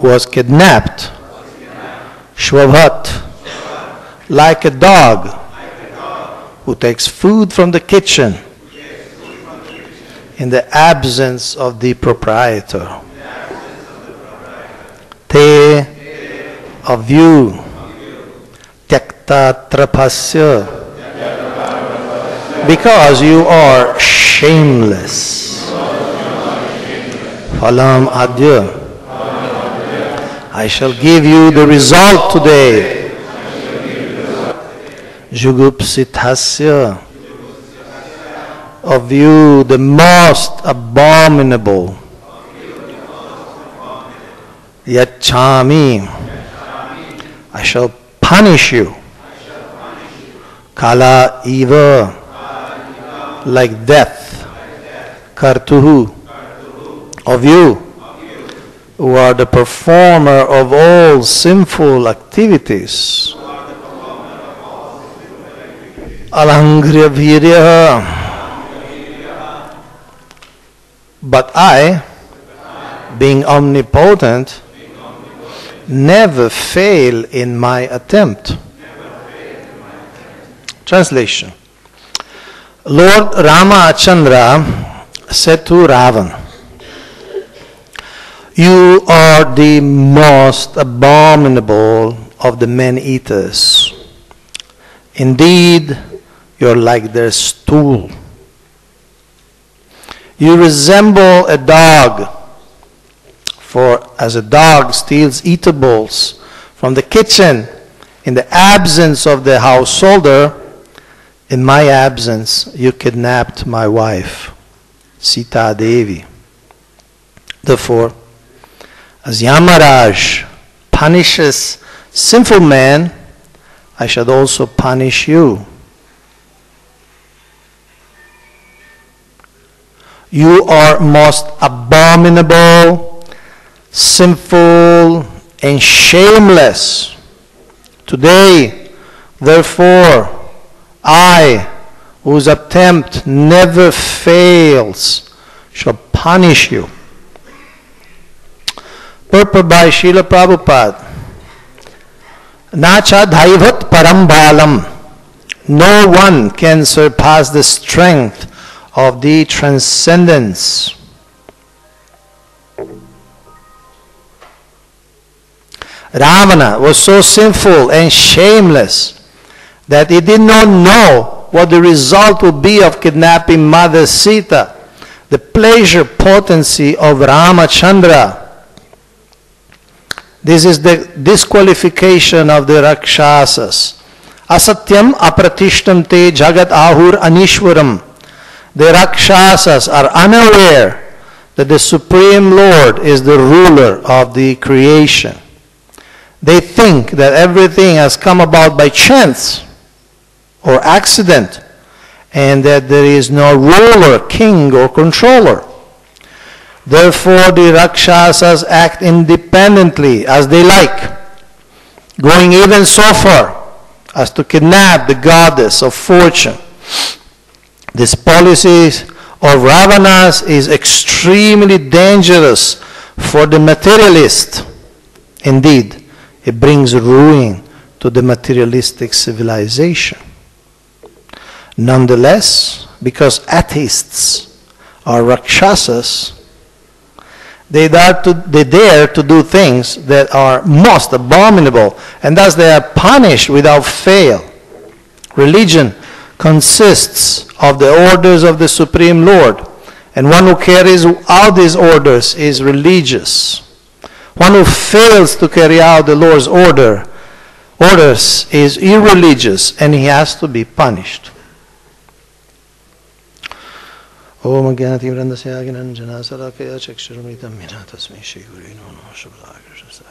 was kidnapped, Shwabhat, like a dog who takes food from the kitchen in the absence of the proprietor. Te, of you, tyakta trapasya, because you are shameless. Phalam adya, I shall give you the result today. Jugupsithasya, of you the most abominable. Yachami, I shall punish you. Kala eva, like death. Kartuhu, of you who are the performer of all sinful activities. Alangriya virya. But I, being omnipotent, never fail in my attempt. Translation. Lord Ramachandra said to Ravan, you are the most abominable of the man-eaters. Indeed, you're like their stool. You resemble a dog, for as a dog steals eatables from the kitchen in the absence of the householder, in my absence you kidnapped my wife, Sita Devi. Therefore, as Yamaraj punishes sinful man, I shall also punish you. You are most abominable, sinful, and shameless. Today, therefore, I, whose attempt never fails, shall punish you. Purport by Srila Prabhupada. Nacha dhaivat parambalam. No one can surpass the strength of the transcendence. Ravana was so sinful and shameless that he did not know what the result would be of kidnapping Mother Sita, the pleasure potency of Ramachandra. This is the disqualification of the Rakshasas. Asatyam apratishtam te jagat ahur anishwaram. The Rakshasas are unaware that the Supreme Lord is the ruler of the creation. They think that everything has come about by chance or accident, and that there is no ruler, king, or controller. Therefore, the Rakshasas act independently as they like, going even so far as to kidnap the goddess of fortune. This policy of Ravana's is extremely dangerous for the materialist. Indeed, it brings ruin to the materialistic civilization. Nonetheless, because atheists are Rakshasas, they dare to do things that are most abominable, and thus they are punished without fail. Religion consists of the orders of the Supreme Lord, and one who carries out these orders is religious. One who fails to carry out the Lord's orders is irreligious, and he has to be punished. Om Jnati Vrandasya Gnanjana Salakaya Chakshuramitam Mina Tasmai Shri Guru Namo Shabda Krishna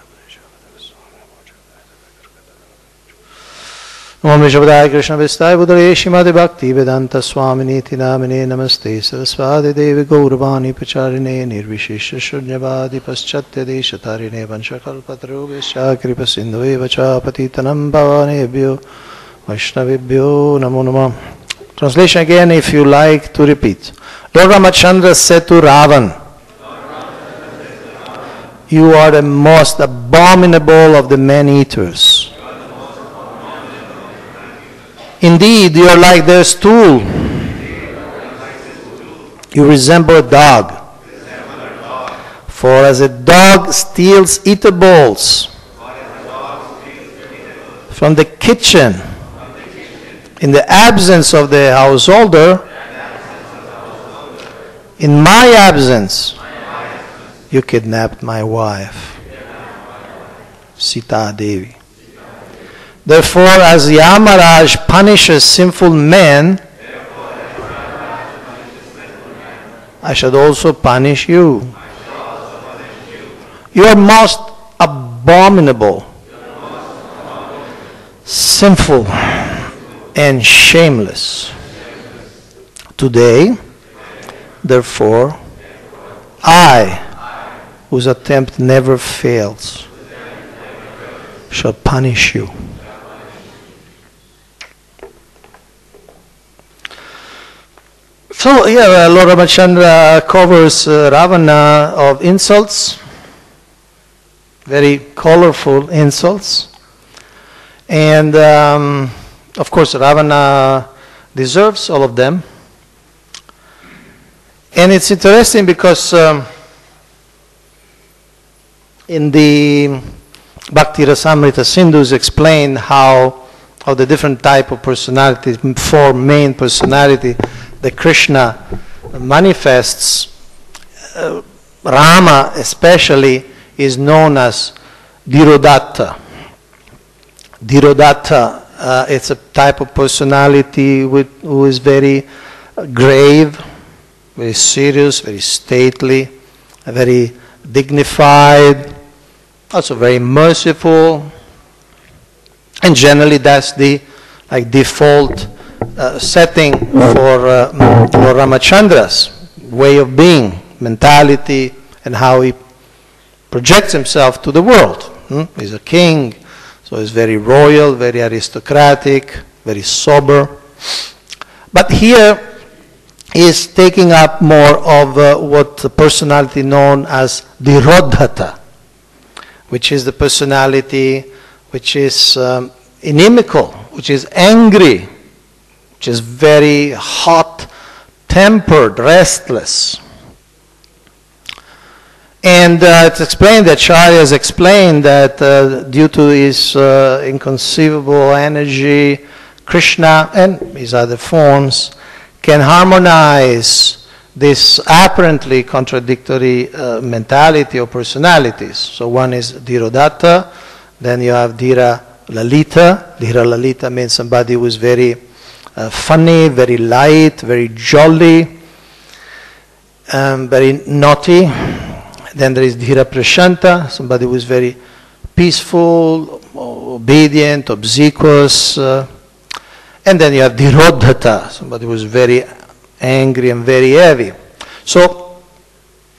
Om Shabda Krishna Vistai Budare Shimadi Bhakti Vedanta Swamini Tinamine Namaste Saraswati Devi Gauravani Pacharine Nirvishisha Shunyavadi Paschatya Deshatarine Vanchakalpatarubhesha Kripa Sindhuve Vacha Patitanam Bhavanebhyo Vaishnavibhyo Namo Namah. Translation again, if you like to repeat. Lord Ramachandra said to Ravan, You are the most abominable of the man-eaters. Indeed, you are like their stool. You resemble a dog. For as a dog steals eatables from the kitchen in the absence of the householder, in my absence, you kidnapped my wife, Sita Devi. Therefore, as Yamaraj punishes sinful men, I shall also punish you. You are most abominable, sinful, and shameless. Today, therefore, I, whose attempt never fails, shall punish you. So here Lord Ramachandra covers Ravana of insults, very colorful insults. And of course Ravana deserves all of them. And it's interesting because in the Bhakti Rasamrita Sindhus explain how the different type of personalities, four main personality that Krishna manifests. Rama especially is known as Dhirodatta. Dhirodatta, it's a type of personality who is very grave, very serious, very stately, very dignified, also very merciful, and generally that's the default setting for Lord Ramachandra's way of being, mentality, and how he projects himself to the world. He's a king, so he's very royal, very aristocratic, very sober. But here he is taking up more of what the personality known as Dhirodhata, which is the personality which is inimical, which is angry, which is very hot-tempered, restless. And it's explained that Acharya has explained that due to his inconceivable energy, Krishna and his other forms can harmonize this apparently contradictory mentality or personalities. So one is Dhirodatta, then you have Dhira Lalita. Dhira Lalita means somebody who is very funny, very light, very jolly, very naughty. Then there is Dhira Prashanta, somebody who is very peaceful, obedient, obsequious. And then you have Dhirodhata, somebody who is very angry and very heavy. So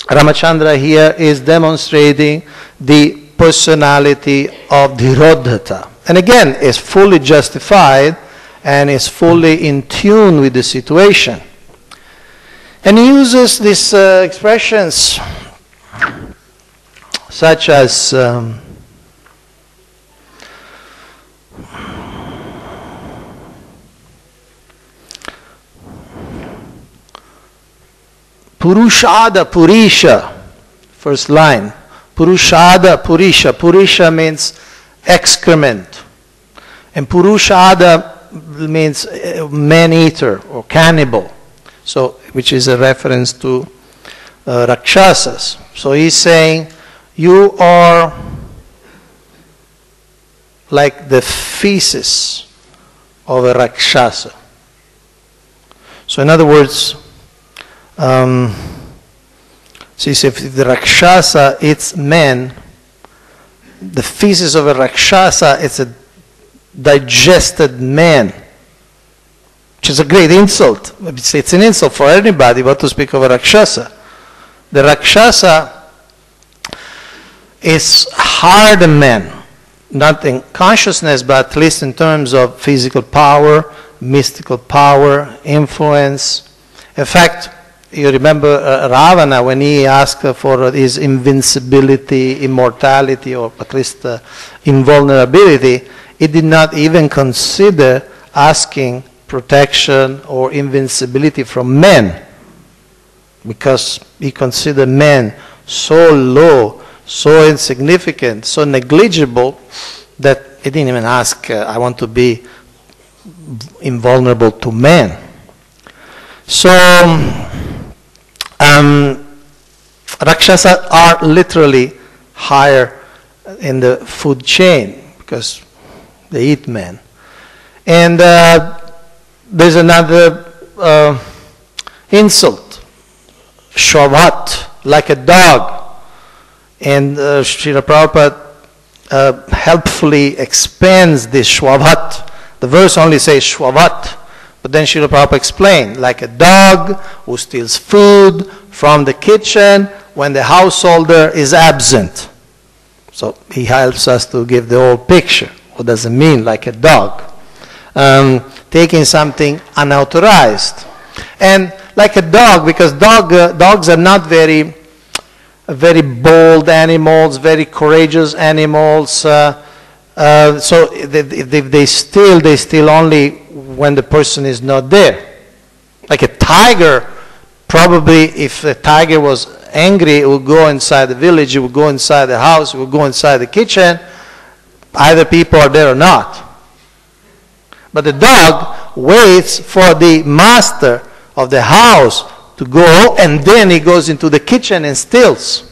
Ramachandra here is demonstrating the personality of Dhirodhata. And again, is fully justified and is fully in tune with the situation. And he uses these expressions such as Purushada Purisha, first line. Purushada Purisha. Purisha means excrement. And Purushada means man-eater or cannibal. So, which is a reference to Rakshasas. So he's saying, you are like the feces of a Rakshasa. So in other words, see, if the Rakshasa eats men, the feces of a Rakshasa, it's a digested man, which is a great insult. It's an insult for anybody, but to speak of a Rakshasa. The Rakshasa is higher than man, not in consciousness, but at least in terms of physical power, mystical power, influence. In fact, you remember Ravana, when he asked for his invincibility, immortality, or at least invulnerability, he did not even consider asking protection or invincibility from men, because he considered men so low, so insignificant, so negligible, that he didn't even ask, I want to be invulnerable to men. So, Rakshasa are literally higher in the food chain because they eat men. And there's another insult, Shwavat, like a dog. And Srila Prabhupada helpfully expands this Shwavat. The verse only says Shwavat, but then Srila Prabhupada explained, like a dog who steals food from the kitchen when the householder is absent. So he helps us to give the whole picture. What does it mean, like a dog? Taking something unauthorized. And like a dog, because dogs are not very bold animals, very courageous animals. So if they steal only when the person is not there. Like a tiger, probably if the tiger was angry, it would go inside the village, it would go inside the house, it would go inside the kitchen. Either people are there or not. But the dog waits for the master of the house to go, and then he goes into the kitchen and steals.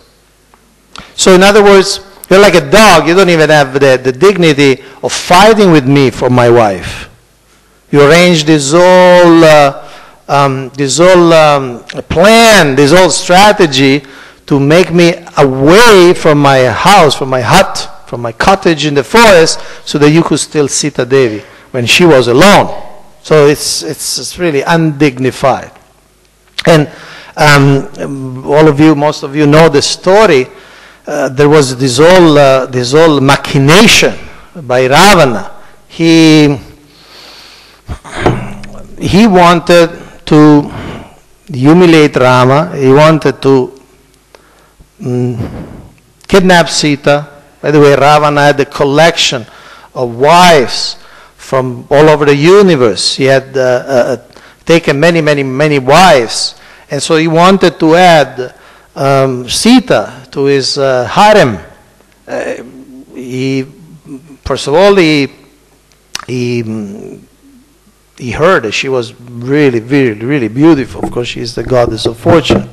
So in other words, you're like a dog. You don't even have the dignity of fighting with me for my wife. You arrange this whole plan, this whole strategy to make me away from my house, from my hut, from my cottage in the forest, so that you could still Sita Devi when she was alone. So it's really undignified. And most of you know the story. There was this whole machination by Ravana. He wanted to humiliate Rama. He wanted to kidnap Sita. By the way, Ravana had a collection of wives from all over the universe. He had taken many wives. And so he wanted to add Sita to his harem. First of all, he heard that she was really beautiful. Of course, she is the goddess of fortune.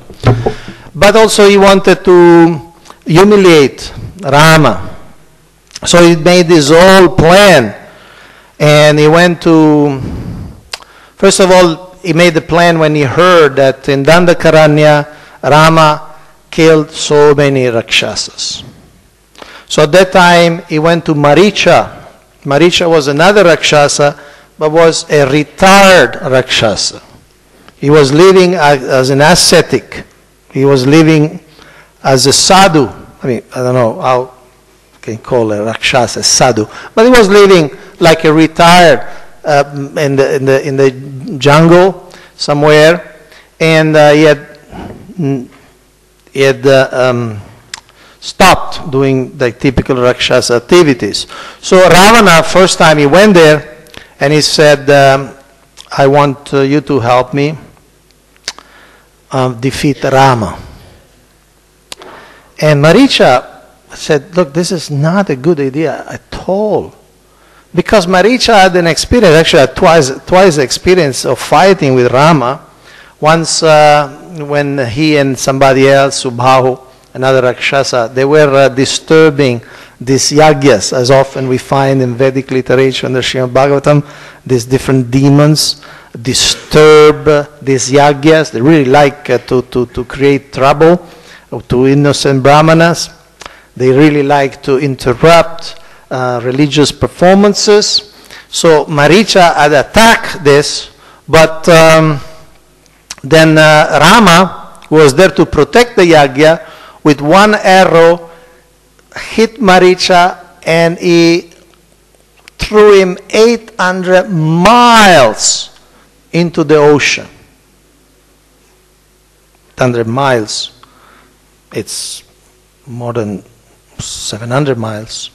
But also he wanted to humiliate Rama. So he made this whole plan. And he went to, first of all, he made the plan when he heard that in Dandakaranya, Rama killed so many Rakshasas. So at that time, he went to Maricha. Maricha was another Rakshasa, but was a retired Rakshasa. He was living as an ascetic. He was living as a sadhu. I mean, I don't know how you can call a Rakshasa sadhu. But he was living like a retired in the jungle somewhere. And he had stopped doing the typical Rakshasa activities. So Ravana, first time he went there, and he said, I want you to help me defeat Rama. And Maricha said, look, this is not a good idea at all. Because Maricha had an experience, actually twice experience of fighting with Rama. Once when he and somebody else, Subhahu, another Rakshasa, they were disturbing these yagyas, as often we find in Vedic literature under Srimad Bhagavatam. These different demons disturb these yagyas. They really like to create trouble to innocent brahmanas. They really like to interrupt religious performances. So Maricha had attacked this, but then Rama was there to protect the yagya. With one arrow, hit Maricha, and he threw him 800 miles into the ocean. 800 miles. It's more than 700 miles.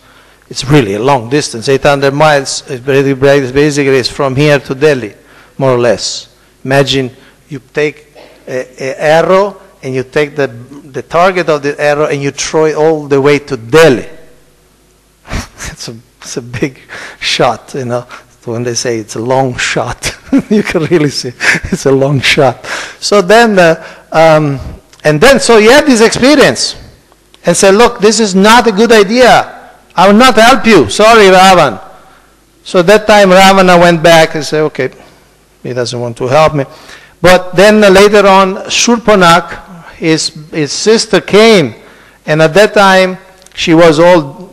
It's really a long distance. 800 miles is basically is from here to Delhi, more or less. Imagine you take an arrow and you take the target of the arrow and you throw it all the way to Delhi. It's a big shot, you know. When they say it's a long shot, you can really see it's a long shot. So then, so he had this experience and said, look, this is not a good idea. I will not help you. Sorry, Ravan. So that time Ravana went back and said, okay, he doesn't want to help me. But then later on, Shurpanak, his sister came, and at that time she was all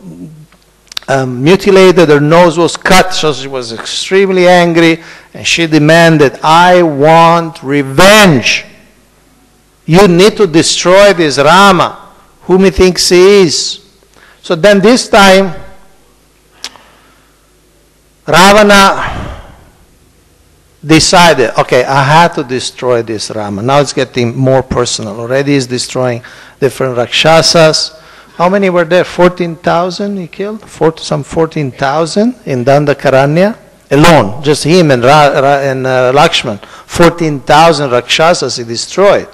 mutilated, her nose was cut, so she was extremely angry, and she demanded, I want revenge. You need to destroy this Rama, whom he thinks he is. So then this time, Ravana decided, okay, I have to destroy this Rama. Now it's getting more personal. Already he's destroying different Rakshasas. How many were there? 14,000 he killed? Some 14,000 in Dandakaranya alone. Just him and Lakshman. 14,000 Rakshasas he destroyed.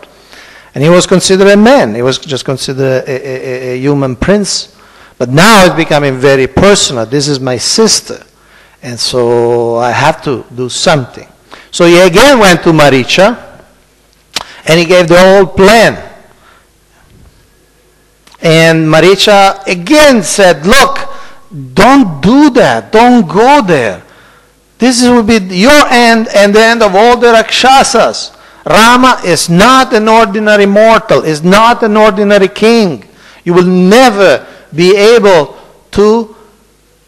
And he was considered a man. He was just considered a human prince. But now it's becoming very personal. This is my sister. And so I have to do something. So he again went to Maricha and he gave the whole plan. And Maricha again said, look, don't do that. Don't go there. This will be your end and the end of all the Rakshasas. Rama is not an ordinary mortal, is not an ordinary king. You will never be able to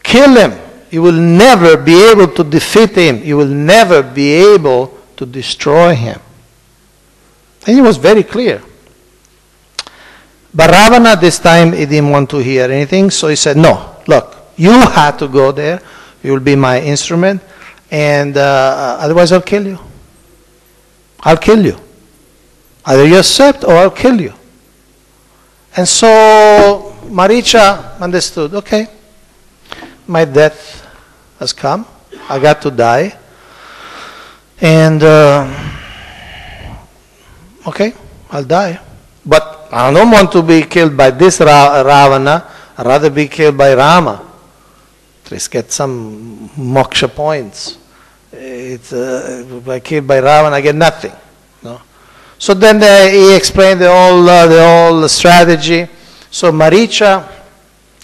kill him. You will never be able to defeat him. You will never be able to destroy him. And it was very clear. But Ravana this time he didn't want to hear anything, so he said, no, look, you have to go there. You will be my instrument, and otherwise I'll kill you. I'll kill you. Either you accept or I'll kill you. And so Maricha understood, okay, my death has come. I got to die. And, okay, I'll die. But I don't want to be killed by this Ravana. I'd rather be killed by Rama. At least get some moksha points. If I killed by Ravana, I get nothing. No? So then he explained the whole strategy. So Maricha,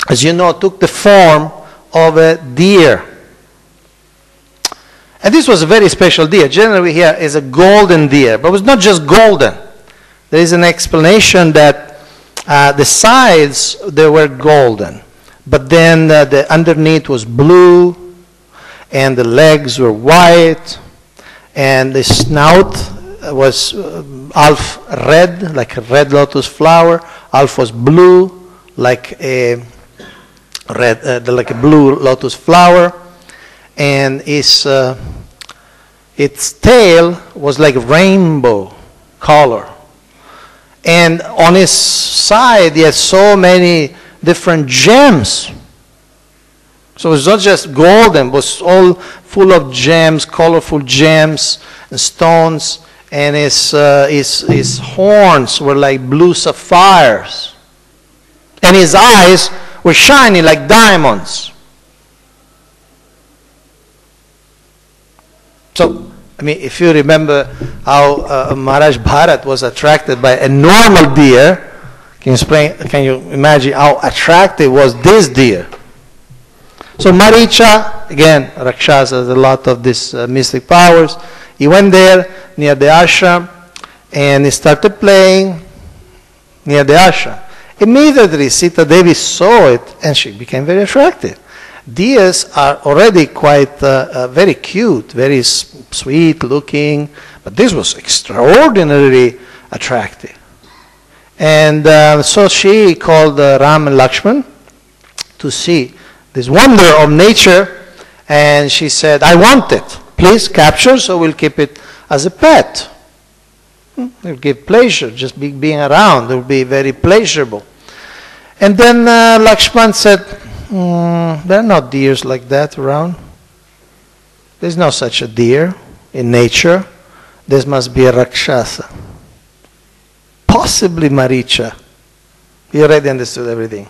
as you know, took the form of a deer. And this was a very special deer. Generally here is a golden deer, but it was not just golden. There is an explanation that the sides, they were golden, but then the underneath was blue, and the legs were white, and the snout was half red, like a red lotus flower, half was blue, like a blue lotus flower, and its tail was like rainbow color. And on his side, he had so many different gems. So it was not just golden, it was all full of gems, colorful gems and stones. And his horns were like blue sapphires. And his eyes were shining like diamonds. So, I mean, if you remember how Maharaj Bharat was attracted by a normal deer, can you imagine how attractive was this deer? So Maricha, again, Rakshasa has a lot of these mystic powers. He went there near the ashram and he started playing near the ashram. Immediately Sita Devi saw it and she became very attractive. Deers are already quite very cute, very sweet looking, but this was extraordinarily attractive. And so she called Ram and Lakshman to see this wonder of nature, and she said, I want it. Please capture, so we'll keep it as a pet. It will give pleasure. Just being around will be very pleasurable. And then Lakshman said, there are no deers like that around. There's no such a deer in nature. This must be a Rakshasa. Possibly Maricha. He already understood everything.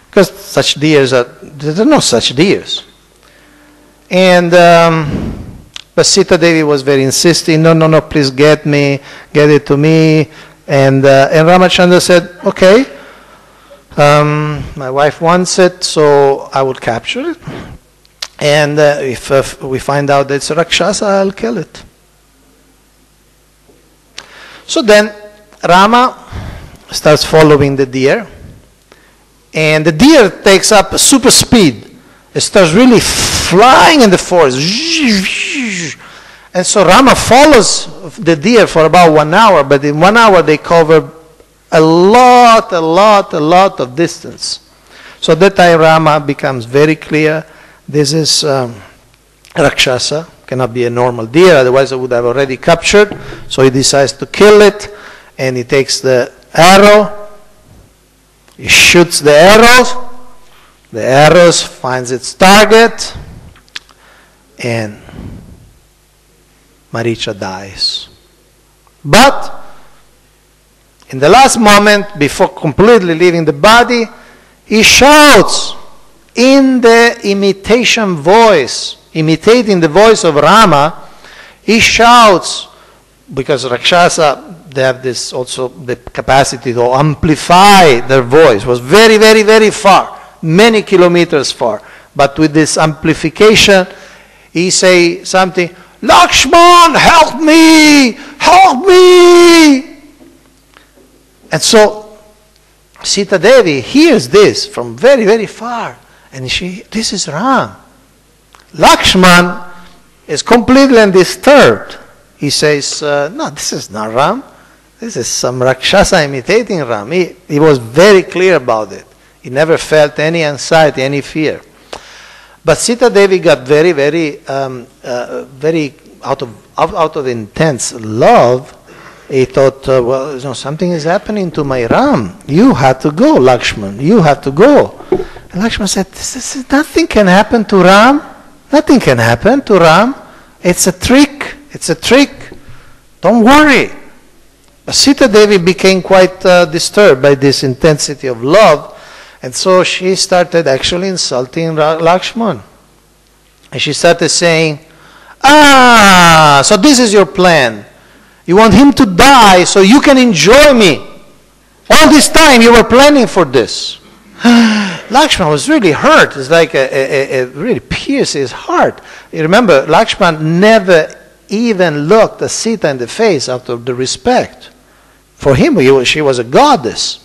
Because such deers there are no such deers. And but Sita Devi was very insisting, no, please get it to me. And Ramachandra said, okay, my wife wants it, so I will capture it. And if we find out that it's a Rakshasa, I'll kill it. So then Rama starts following the deer. And the deer takes up super speed. It starts really flying in the forest. And so Rama follows the deer for about 1 hour, but in 1 hour they cover a lot of distance. So that time Rama becomes very clear, this is Rakshasa, cannot be a normal deer, otherwise I would have already captured. So he decides to kill it, and he takes the arrow, he shoots the arrows finds its target, and Maricha dies. But in the last moment, before completely leaving the body, he shouts in the imitation voice, imitating the voice of Rama. He shouts, because Rakshasa, they have this also the capacity to amplify their voice. It was very, very, very far, many kilometers far. But with this amplification, he say something, Lakshman, help me! Help me! And so Sita Devi hears this from very, very far. And this is Ram. Lakshman is completely undisturbed. He says, no, this is not Ram. This is some Rakshasa imitating Ram. He was very clear about it. He never felt any anxiety, any fear. But Sita Devi got very, very, very out of intense love. He thought, well, something is happening to my Ram. You have to go, Lakshman. You have to go. And Lakshman said, nothing can happen to Ram. Nothing can happen to Ram. It's a trick. It's a trick. Don't worry. But Sita Devi became quite disturbed by this intensity of love. And so she started actually insulting Lakshman. And she started saying, so this is your plan. You want him to die so you can enjoy me. All this time you were planning for this. Lakshman was really hurt. It's like it really pierced his heart. You remember, Lakshman never even looked at Sita in the face out of the respect. For him, she was a goddess.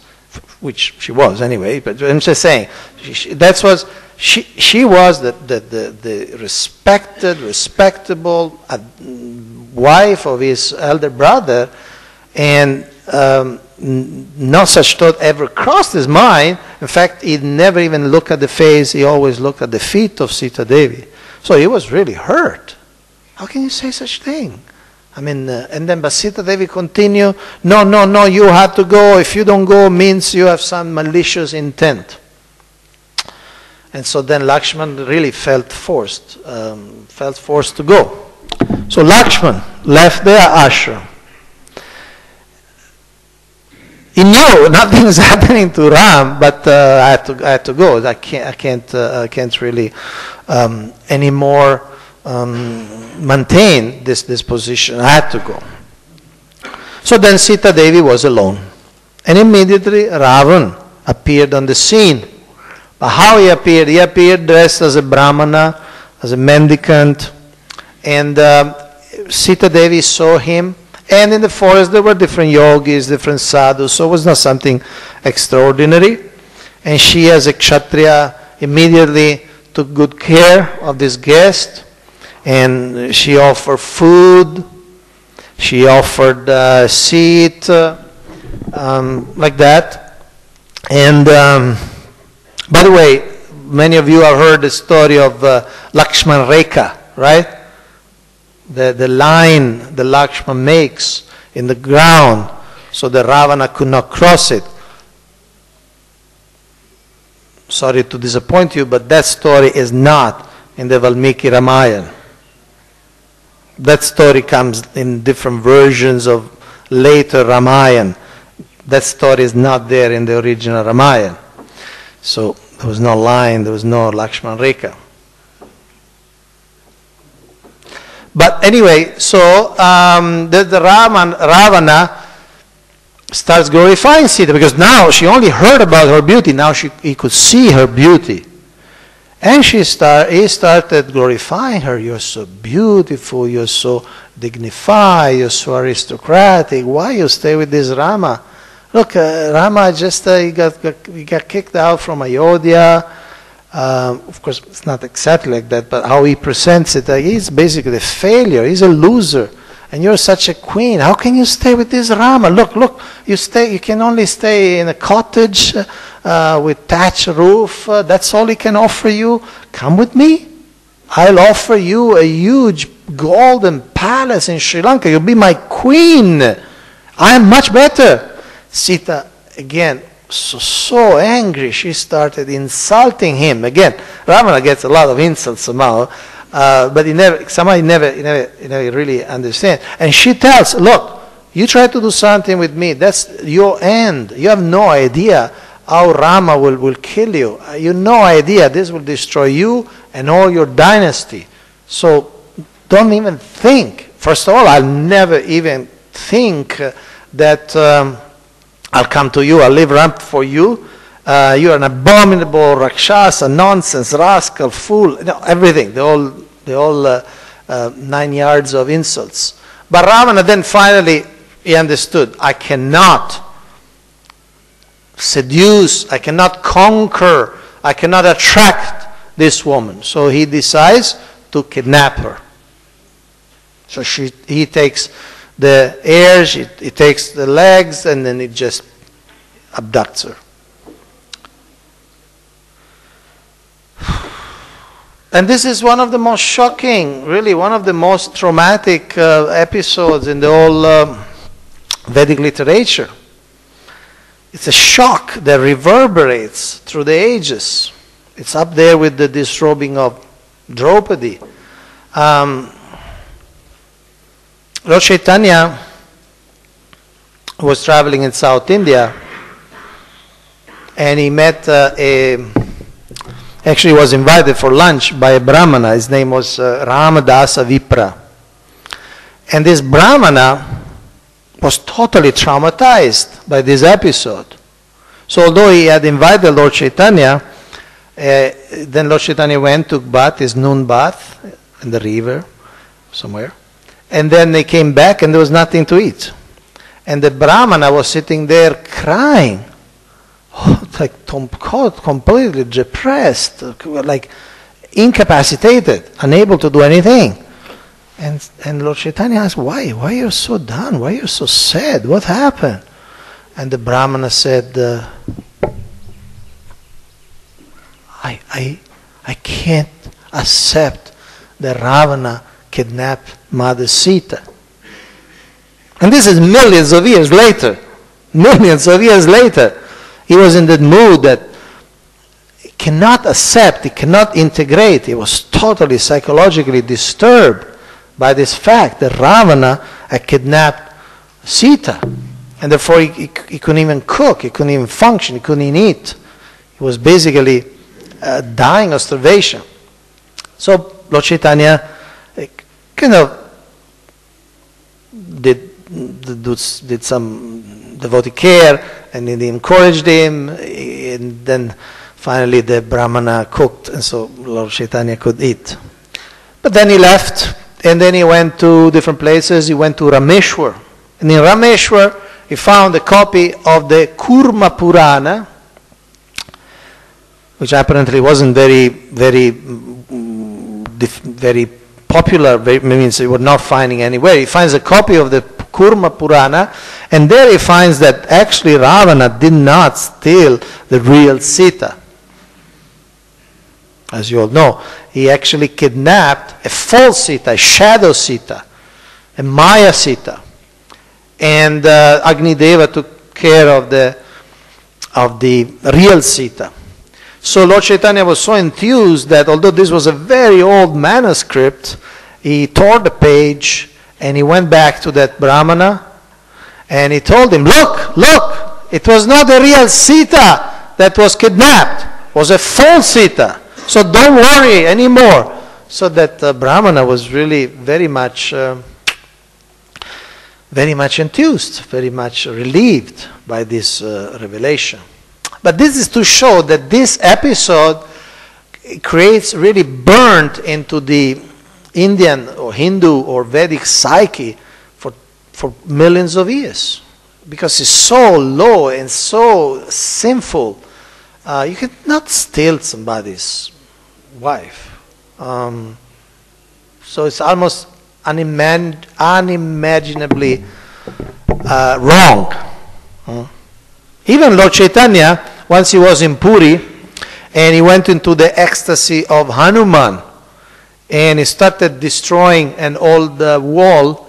Which she was anyway, but I'm just saying, she was the respected, respectable wife of his elder brother, and no such thought ever crossed his mind. In fact, he never even looked at the face, he always looked at the feet of Sita Devi. So he was really hurt. How can you say such thing? I mean, and then Sita Devi continued, no, you have to go. If you don't go, means you have some malicious intent. And so then Lakshman really felt forced to go. So Lakshman left the ashram. He knew nothing is happening to Ram, but I had to go. I can't really anymore maintain this position. I had to go. So then Sita Devi was alone. And immediately Ravan appeared on the scene. But how he appeared? He appeared dressed as a brahmana, as a mendicant. And Sita Devi saw him. And in the forest there were different yogis, different sadhus. So it was not something extraordinary. And she, as a kshatriya, immediately took good care of this guest. And she offered food, she offered a seat, like that. And by the way, many of you have heard the story of Lakshman Rekha, right? The line the Lakshman makes in the ground so that Ravana could not cross it. Sorry to disappoint you, but that story is not in the Valmiki Ramayana. That story comes in different versions of later Ramayana. That story is not there in the original Ramayana. So there was no line, there was no Lakshman Rekha. But anyway, so the Ravana starts glorifying Sita, because now she only heard about her beauty, now he could see her beauty. And he started glorifying her. You're so beautiful, you're so dignified, you're so aristocratic. Why you stay with this Rama? Look, Rama just he got kicked out from Ayodhya. Of course, it's not exactly like that, but how he presents it, he's basically a failure. He's a loser. And you're such a queen. How can you stay with this Rama? Look, you can only stay in a cottage with thatched roof. That's all he can offer you. Come with me. I'll offer you a huge golden palace in Sri Lanka. You'll be my queen. I am much better. Sita, again, so angry, she started insulting him. Again, Ravana gets a lot of insults somehow. But he never really understands. And she tells, look, you try to do something with me, that's your end. You have no idea how Rama will kill you. You have no idea. This will destroy you and all your dynasty. So don't even think. First of all, I'll never even think that I'll come to you, I'll live ramp for you. You're an abominable Rakshasa, nonsense, rascal, fool, everything, the whole 9 yards of insults. But Ravana then finally, he understood, I cannot seduce, I cannot conquer, I cannot attract this woman. So he decides to kidnap her. So he takes the ears, he takes the legs, and then he just abducts her. And this is one of the most shocking, really one of the most traumatic episodes in the whole Vedic literature. It's a shock that reverberates through the ages. It's up there with the disrobing of Draupadi. Lord Chaitanya was traveling in South India, and he met actually was invited for lunch by a Brahmana. His name was Ramadasa Vipra. And this Brahmana was totally traumatized by this episode. So although he had invited Lord Chaitanya, then Lord Chaitanya went, took bath, his noon bath in the river somewhere. And then they came back and there was nothing to eat. And the Brahmana was sitting there crying, like completely depressed, like incapacitated, unable to do anything. And Lord Chaitanya asked, why? Why are you so down? Why are you so sad? What happened? And the Brahmana said, I can't accept that Ravana kidnapped Mother Sita. And this is millions of years later. Millions of years later. He was in that mood that he cannot accept, he cannot integrate. He was totally psychologically disturbed by this fact that Ravana had kidnapped Sita. And therefore he couldn't even cook, he couldn't even function, he couldn't even eat. He was basically dying of starvation. So Lord Chaitanya kind of did some devotee care, and he encouraged him, and then finally the Brahmana cooked, and so Lord Chaitanya could eat. But then he left, and then he went to different places. He went to Rameshwar, and in Rameshwar he found a copy of the Kurma Purana, which apparently wasn't very popular, means he was not finding anywhere. He finds a copy of the Kurma Purana, and there he finds that actually Ravana did not steal the real Sita. As you all know, he actually kidnapped a false Sita, a shadow Sita, a Maya Sita. and Agni Deva took care of the real Sita. So Lord Chaitanya was so enthused that although this was a very old manuscript, he tore the page and he went back to that Brahmana and he told him, look, it was not the real Sita that was kidnapped, it was a false Sita. So don't worry anymore. So that Brahmana was really very much enthused, very much relieved by this revelation. But this is to show that this episode creates really burnt into the Indian or Hindu or Vedic psyche for millions of years. Because it's so low and so sinful. You cannot steal somebody's wife. So it's almost unimaginably wrong. Even Lord Chaitanya, once he was in Puri, and he went into the ecstasy of Hanuman, and he started destroying an old wall.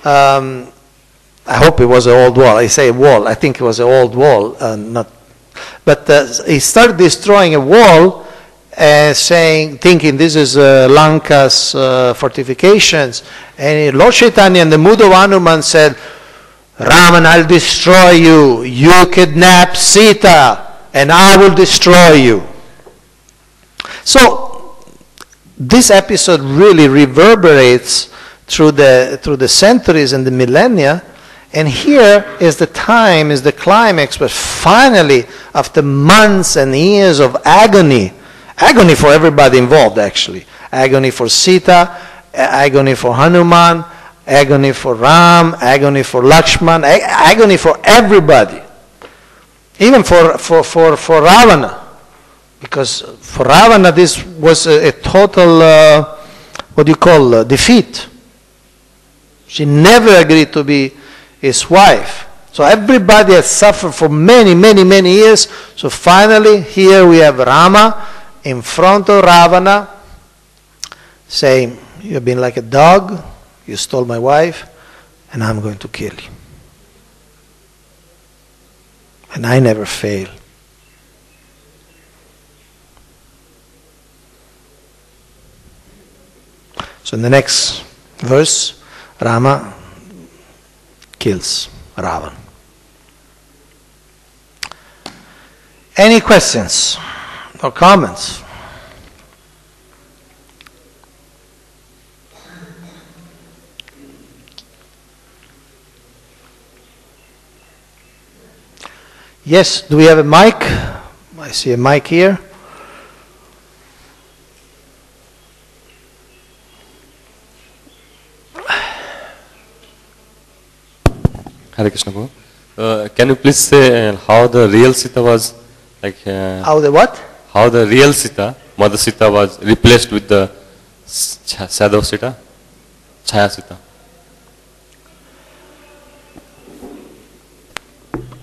I hope it was an old wall. I say wall. I think it was an old wall. But he started destroying a wall, thinking this is Lanka's fortifications. And Lord Chaitanya, in the mood of Hanuman, said, Raman, I'll destroy you. You kidnap Sita, and I will destroy you. So this episode really reverberates through the centuries and the millennia. And here is the climax, but finally, after months and years of agony for everybody involved actually, agony for Sita, agony for Hanuman, agony for Ram, agony for Lakshman, agony for everybody, even for Ravana, because for Ravana this was a total, defeat. She never agreed to be his wife. So everybody has suffered for many, many, many years. So finally, here we have Rama in front of Ravana saying, you've been like a dog, you stole my wife, and I'm going to kill you. And I never fail. So in the next verse, Rama kills Ravan. Any questions or comments? Yes, do we have a mic? I see a mic here. Hare Krishna Prabhu. Can you please say how the real Sita was like? How the what? How the real Sita, Mother Sita, was replaced with the Shadow Sita, Chaya Sita?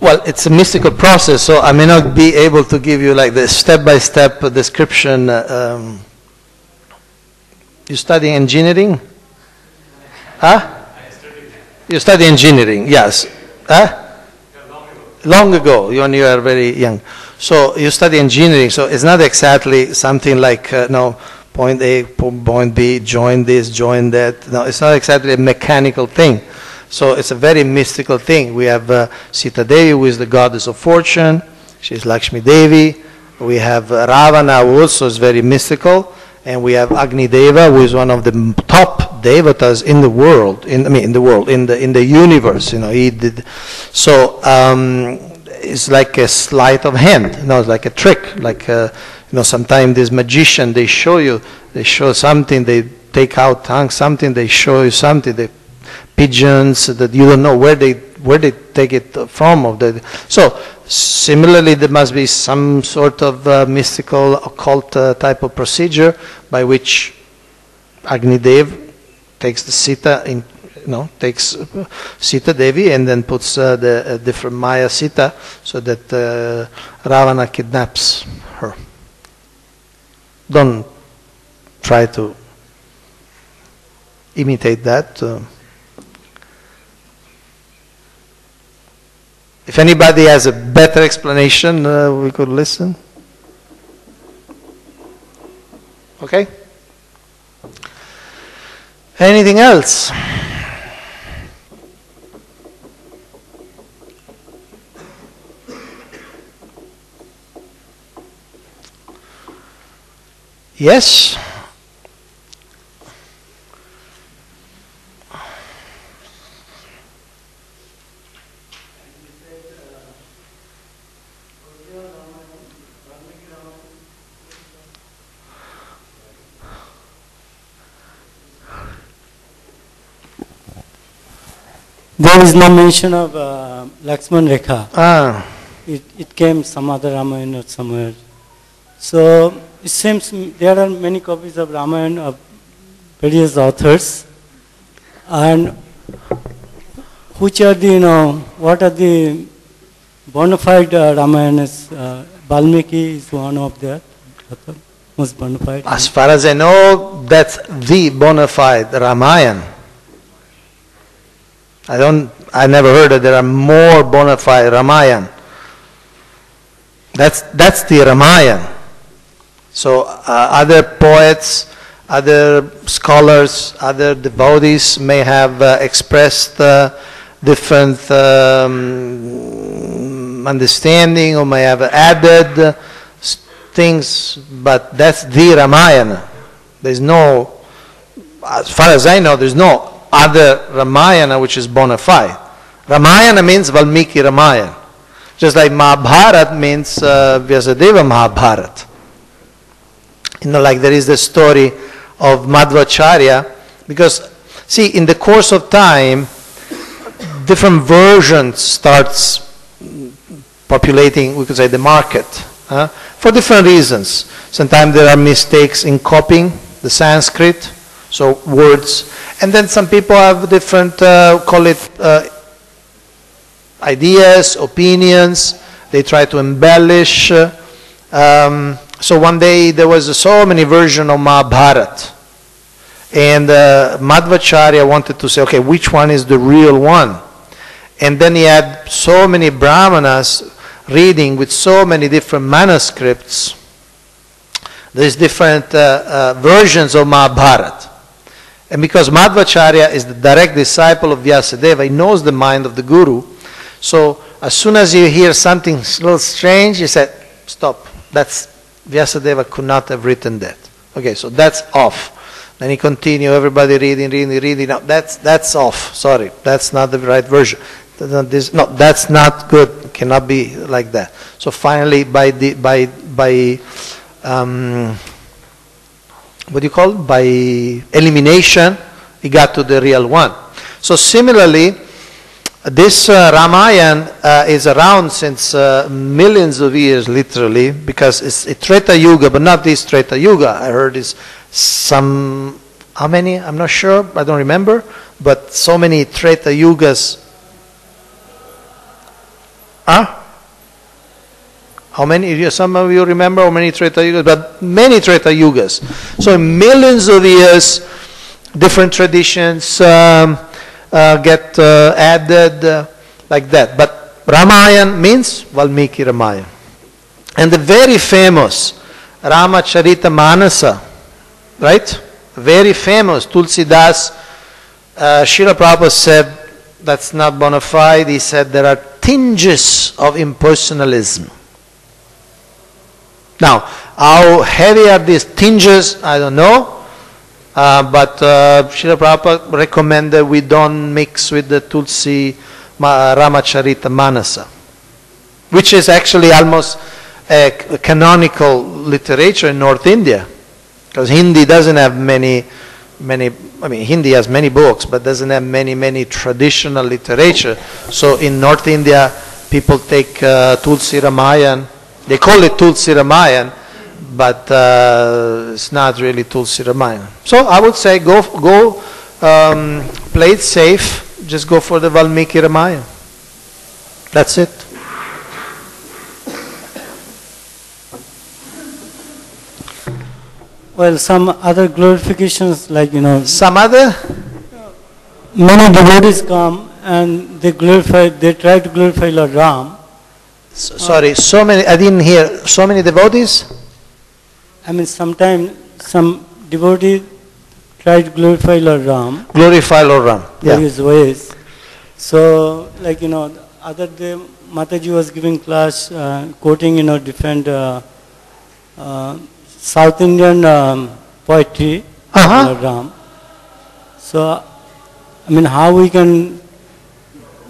Well, it's a mystical process, so I may not be able to give you like the step-by-step description. You study engineering? Huh? You study engineering, yes. Huh? Long ago, when you are very young. So you study engineering, so it's not exactly something like, point A, point B, join this, join that. No, it's not exactly a mechanical thing. So it's a very mystical thing. We have Sita Devi, who is the goddess of fortune. She's Lakshmi Devi. We have Ravana, who also is very mystical. And we have Agni Deva, who is one of the top devatas in the world, in the universe. He did. So it's like a sleight of hand. It's like a trick. Like sometimes this magician, they show something, they take out tongue, something, they show you something, they pigeons that you don't know where they take it from. So similarly, there must be some sort of mystical, occult type of procedure by which Agni Dev takes the Sita, takes Sita Devi and then puts the different Maya Sita so that Ravana kidnaps her. Don't try to imitate that. If anybody has a better explanation, we could listen. Okay? Anything else? Yes? There is no mention of Lakshman Rekha. Ah. It came some other Ramayana or somewhere. So it seems there are many copies of Ramayana of various authors. And which are the, what are the bona fide Ramayanas? Valmiki is one of the most bona fide. As far as I know, that's the bona fide Ramayana. I never heard that there are more bona fide Ramayana. That's the Ramayana. So other poets, other scholars, other devotees may have expressed different understanding, or may have added things, but that's the Ramayana. There's no, as far as I know, there's no other Ramayana which is bona fide. Ramayana means Valmiki Ramayana. Just like Mahabharata means Vyasadeva Mahabharata. Like there is the story of Madhvacharya, because see, in the course of time, different versions starts populating, we could say, the market, for different reasons. Sometimes there are mistakes in copying the Sanskrit, so words, and then some people have different, call it ideas, opinions, they try to embellish. So one day there was so many versions of Mahabharata, and Madhvacharya wanted to say, okay, which one is the real one? And then he had so many brahmanas reading with so many different manuscripts. There's different versions of Mahabharata. And because Madhvacharya is the direct disciple of Vyasadeva, he knows the mind of the Guru. So as soon as you hear something a little strange, he said, stop, Vyasadeva could not have written that. Okay, so that's off. Then he continued, everybody reading. No, that's off. Sorry, that's not the right version. No, that's not good. It cannot be like that. So finally, by what do you call it? By elimination, he got to the real one. So similarly, this Ramayana is around since millions of years, literally, because it's a Treta Yuga, but not this Treta Yuga. I heard it's how many? I'm not sure, I don't remember, but so many Treta Yugas. How many? Some of you remember how many Treta Yugas, but many Treta Yugas. So in millions of years, different traditions get added like that. But Ramayana means Valmiki Ramayana. And the very famous Ramacharita Manasa, right? Very famous Tulsidas, Srila Prabhupada said that's not bona fide. He said there are tinges of impersonalism. Now, how heavy are these tinges, I don't know. But Srila Prabhupada recommended we don't mix with the Tulsi Ramacharita Manasa, which is actually almost a canonical literature in North India, because Hindi doesn't have many, Hindi has many books, but doesn't have many traditional literature. So in North India, people take Tulsi Ramayana. They call it Tulsi Ramayana, but it's not really Tulsi Ramayana. So I would say go play it safe. Just go for the Valmiki Ramayana. That's it. Well, some other glorifications, like, Some other? Many devotees come and they try to glorify Lord Ram. Sorry, so many, I didn't hear, so many devotees? I mean, sometimes some devotee try to glorify Lord Ram. Glorify Lord Ram. Yeah. Various ways. So, like, the other day, Mataji was giving class, quoting, different South Indian poetry of Lord Ram. So, I mean, how we can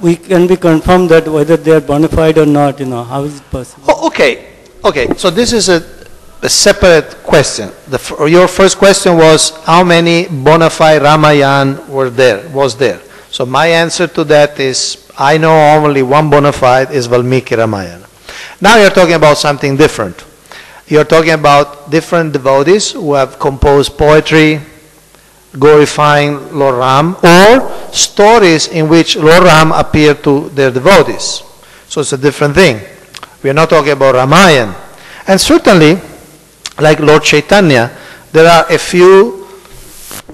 be confirmed that whether they are bona fide or not, how is it possible? Oh, okay. So this is a separate question. Your first question was how many bona fide Ramayan was there. So my answer to that is I know only one bona fide is Valmiki Ramayana. Now you're talking about something different. You're talking about different devotees who have composed poetry glorifying Lord Ram, or stories in which Lord Ram appeared to their devotees. So it's a different thing. We are not talking about Ramayana. And certainly, like Lord Chaitanya, there are a few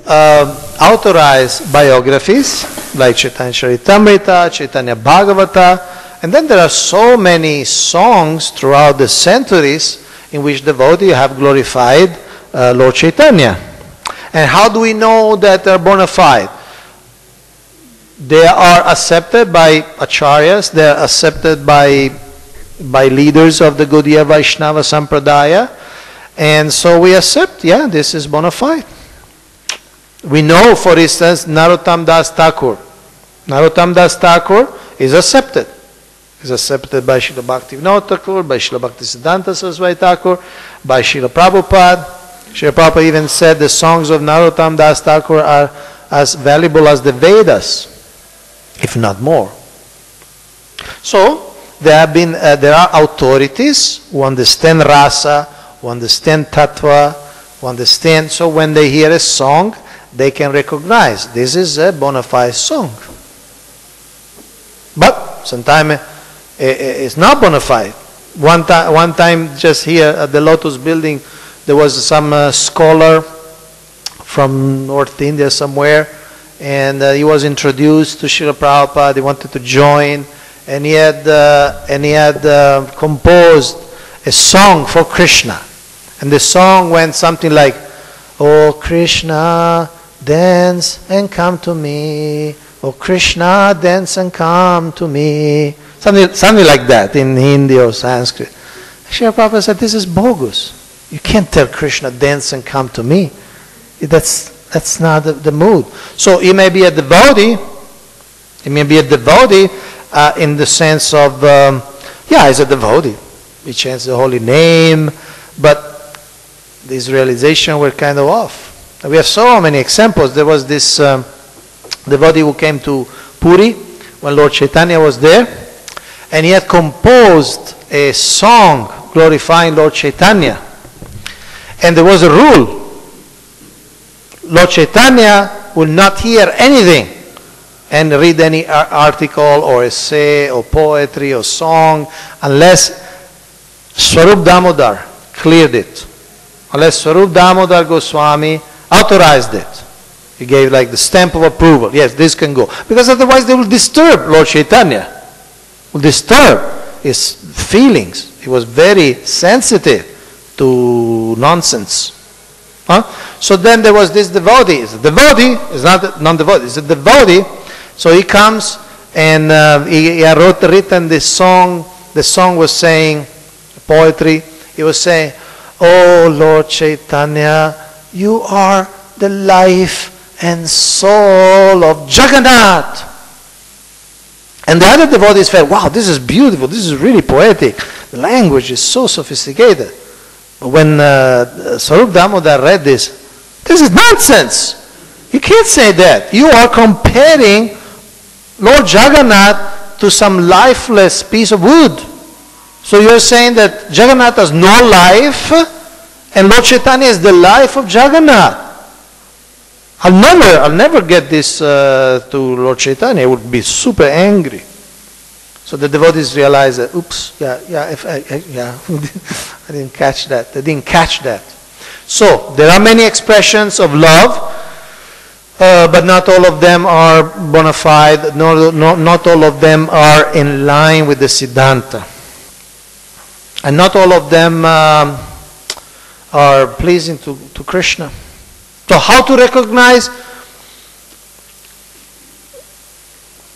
authorized biographies, like Chaitanya Charitamrita, Chaitanya Bhagavata, and then there are so many songs throughout the centuries in which devotees have glorified Lord Chaitanya. And how do we know that they're bona fide? They are accepted by acharyas, they are accepted by leaders of the Gaudiya Vaishnava Sampradaya, and so we accept, this is bona fide. We know, for instance, Narottam Das Thakur. Narottam Das Thakur is accepted. Is accepted by Srila Bhaktivinoda Thakur, by Srila Bhaktisiddhanta Saraswati Thakur, by Srila Prabhupada. Srila Prabhupada even said the songs of Narottam Das Thakur are as valuable as the Vedas, if not more. So, there are authorities who understand rasa, who understand tattva, who understand, so when they hear a song, they can recognize this is a bona fide song. But sometimes it's not bona fide. One time just here at the Lotus building, there was some scholar from North India somewhere, and he was introduced to Srila Prabhupada. He wanted to join, and he had composed a song for Krishna, and the song went something like, "Oh Krishna, dance and come to me. Oh Krishna, dance and come to me." Something like that in Hindi or Sanskrit. Srila Prabhupada said, "This is bogus. You can't tell Krishna, dance and come to me. That's not the mood." So he may be a devotee. He may be a devotee in the sense of, he's a devotee. He chants the holy name, but these realizations were kind of off. We have so many examples. There was this devotee who came to Puri when Lord Chaitanya was there, and he had composed a song glorifying Lord Chaitanya. And there was a rule. Lord Chaitanya will not hear anything and read any article or essay or poetry or song unless Swarup Damodar cleared it. Unless Swarup Damodar Goswami authorized it. He gave like the stamp of approval. Yes, this can go. Because otherwise they will disturb Lord Chaitanya. Will disturb his feelings. He was very sensitive to nonsense. So then there was this devotee. It's a devotee, it's not a non-devotee, it's a devotee. So he comes and he had written this song. The song was saying, poetry, he was saying, "Oh Lord Chaitanya, you are the life and soul of Jagannath." And the other devotees felt, "Wow, this is beautiful, this is really poetic. The language is so sophisticated." But when Swarup Damodar read this is nonsense. You can't say that. You are comparing Lord Jagannath to some lifeless piece of wood. So you're saying that Jagannath has no life and Lord Chaitanya is the life of Jagannath. I'll never get this to Lord Chaitanya. He would be super angry. So the devotees realized that, oops, I didn't catch that. They didn't catch that. So there are many expressions of love. But not all of them are bona fide, not all of them are in line with the Siddhanta. And not all of them are pleasing to Krishna. So how to recognize?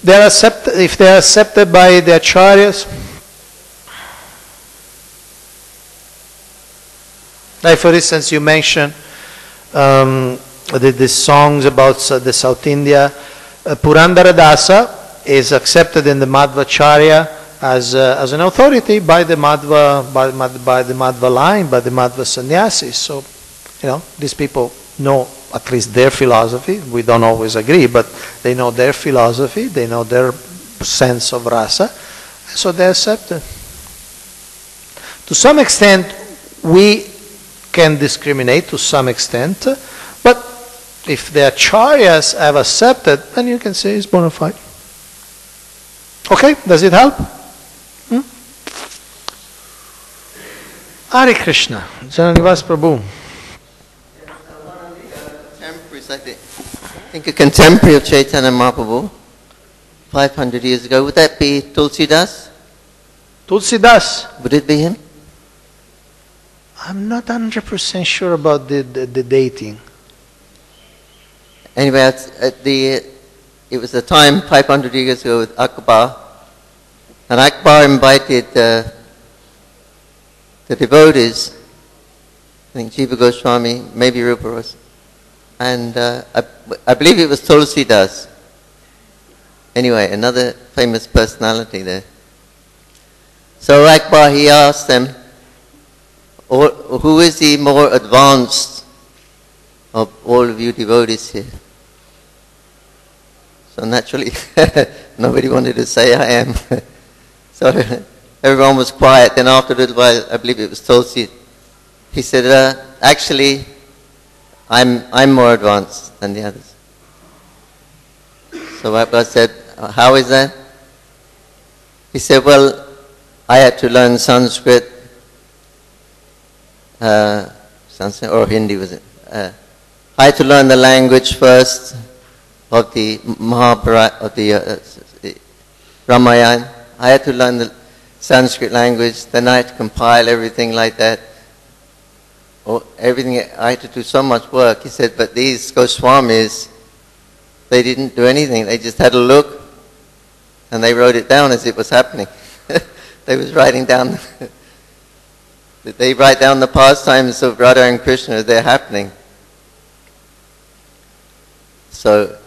If they are accepted by the acharyas, like for instance you mentioned the songs about the South India, Purandara Dasa is accepted in the Madhvacharya as an authority by the Madhva by the Madhva line, by the Madhva sannyasis. So, these people know at least their philosophy. We don't always agree, but they know their philosophy, they know their sense of rasa, so they accept it. To some extent, we can discriminate to some extent, but if the acharyas have accepted, then you can say it's bona fide. Okay, does it help? Hare Krishna, Jananivas Prabhu. I think a contemporary of Chaitanya Mahaprabhu, 500 years ago, would that be Tulsidas? Tulsidas? Would it be him? I'm not 100% sure about the dating. Anyway, it was a time 500 years ago with Akbar, and Akbar invited the devotees, I think Jiva Goswami, maybe Rupa was, and I believe it was Tulsidas. Anyway, another famous personality there. So Akbar, he asked them, who is the more advanced of all of you devotees here? So naturally, nobody wanted to say I am. So everyone was quiet. Then after a little while, I believe it was Tulsi, he said, actually, I'm more advanced than the others. So Akbar said, how is that? He said, well, I had to learn Sanskrit, or Hindi was it? I had to learn the language first of the Mahabharata, of the Ramayana. I had to learn the Sanskrit language, then I had to compile everything like that. Everything, I had to do so much work. He said, but these Goswamis, they didn't do anything. They just had a look and they wrote it down as it was happening. They was writing down, they write down the pastimes of Radha and Krishna as they're happening. So,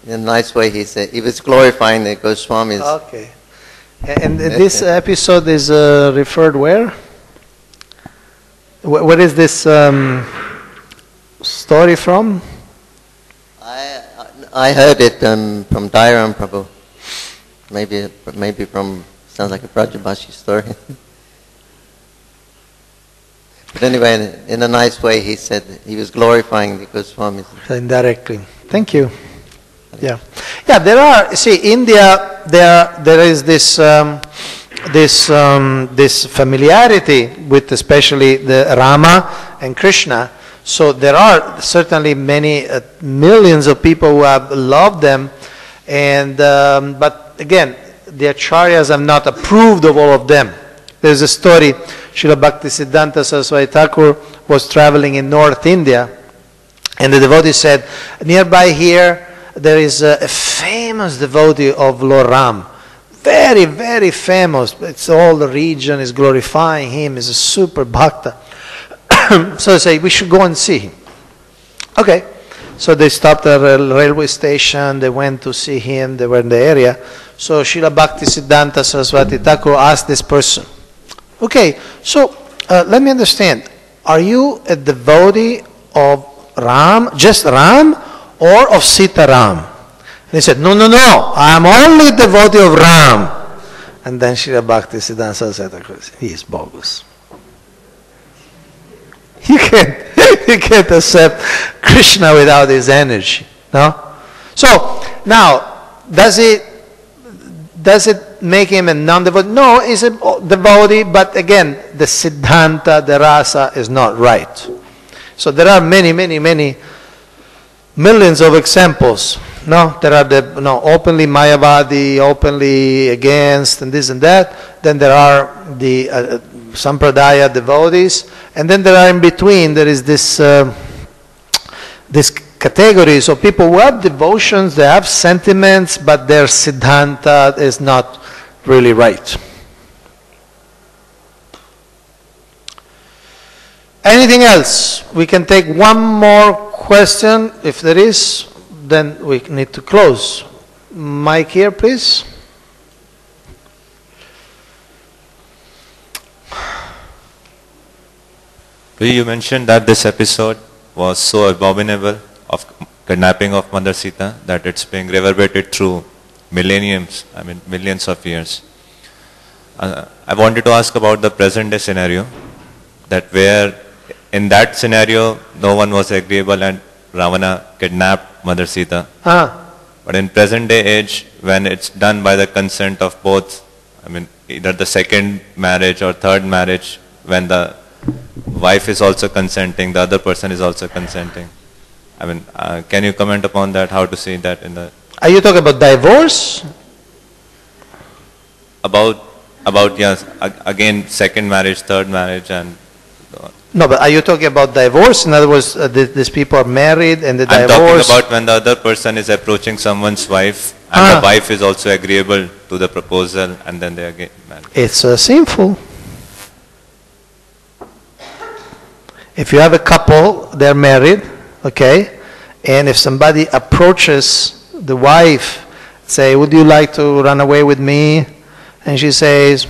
in a nice way, he said, he was glorifying the Goswamis. Okay. And this episode is referred where? Where is this story from? I heard it from Dairam Prabhu. Maybe from, sounds like a Brajabhashi story. But anyway, in a nice way, he said he was glorifying the Goswamis. Indirectly. Thank you. Yeah. Yeah, there are, see, India, there is this familiarity with especially the Rama and Krishna. So there are certainly many millions of people who have loved them, and but again, the acharyas have not approved of all of them. There's a story. Srila Bhaktisiddhanta Saraswati Thakur was traveling in North India, and the devotee said, nearby here there is a famous devotee of Lord Ram. Very, very famous. It's all the region is glorifying him. He's a super bhakta. So they say, we should go and see him. Okay. So they stopped at a railway station. They went to see him. They were in the area. So Srila Bhaktisiddhanta Saraswati Thakur asked this person, okay, so let me understand. Are you a devotee of Ram, just Ram, or of Sita Ram? And he said, no, I'm only a devotee of Ram. And then Srila Bhaktisiddhanta Saraswati Thakur said, he is bogus. You can't accept Krishna without his energy. No? So, now, does it make him a non-devotee? No, he's a devotee, but again, the Siddhanta, the rasa is not right. So there are many millions of examples. No, there are the openly Mayavadi, openly against, and this and that. Then there are the Sampradaya devotees, and then there are in between. There is this categories of people who have devotions, they have sentiments, but their siddhanta is not really right. Anything else? We can take one more question. If there is, then we need to close. Mic here, please. You mentioned that this episode was so abominable of kidnapping of Mother Sita that it's being reverberated through millenniums, millions of years. I wanted to ask about the present day scenario, that where in that scenario no one was agreeable and Ravana kidnapped Mother Sita. But in present day age, when it's done by the consent of both, either the second marriage or third marriage, when the wife is also consenting, the other person is also consenting. Can you comment upon that? How to see that in the? Are you talking about divorce? About yes, again second marriage, third marriage, and. No, but are you talking about divorce? In other words, these people are married and the divorce. I'm talking about when the other person is approaching someone's wife, and the wife is also agreeable to the proposal, and then they are getting married. It's sinful. If you have a couple, they're married, okay, and if somebody approaches the wife, say, would you like to run away with me? And she says,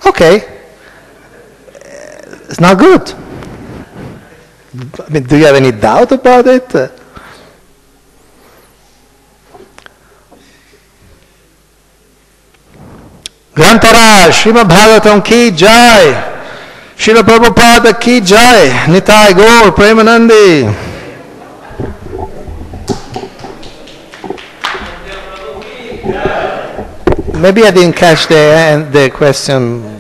okay. It's not good. Do you have any doubt about it? Grantara, Srimad Bhagavatam ki jai. Srila Prabhupada ki jai. Nitai Gaur, Premanandi. Maybe I didn't catch the question.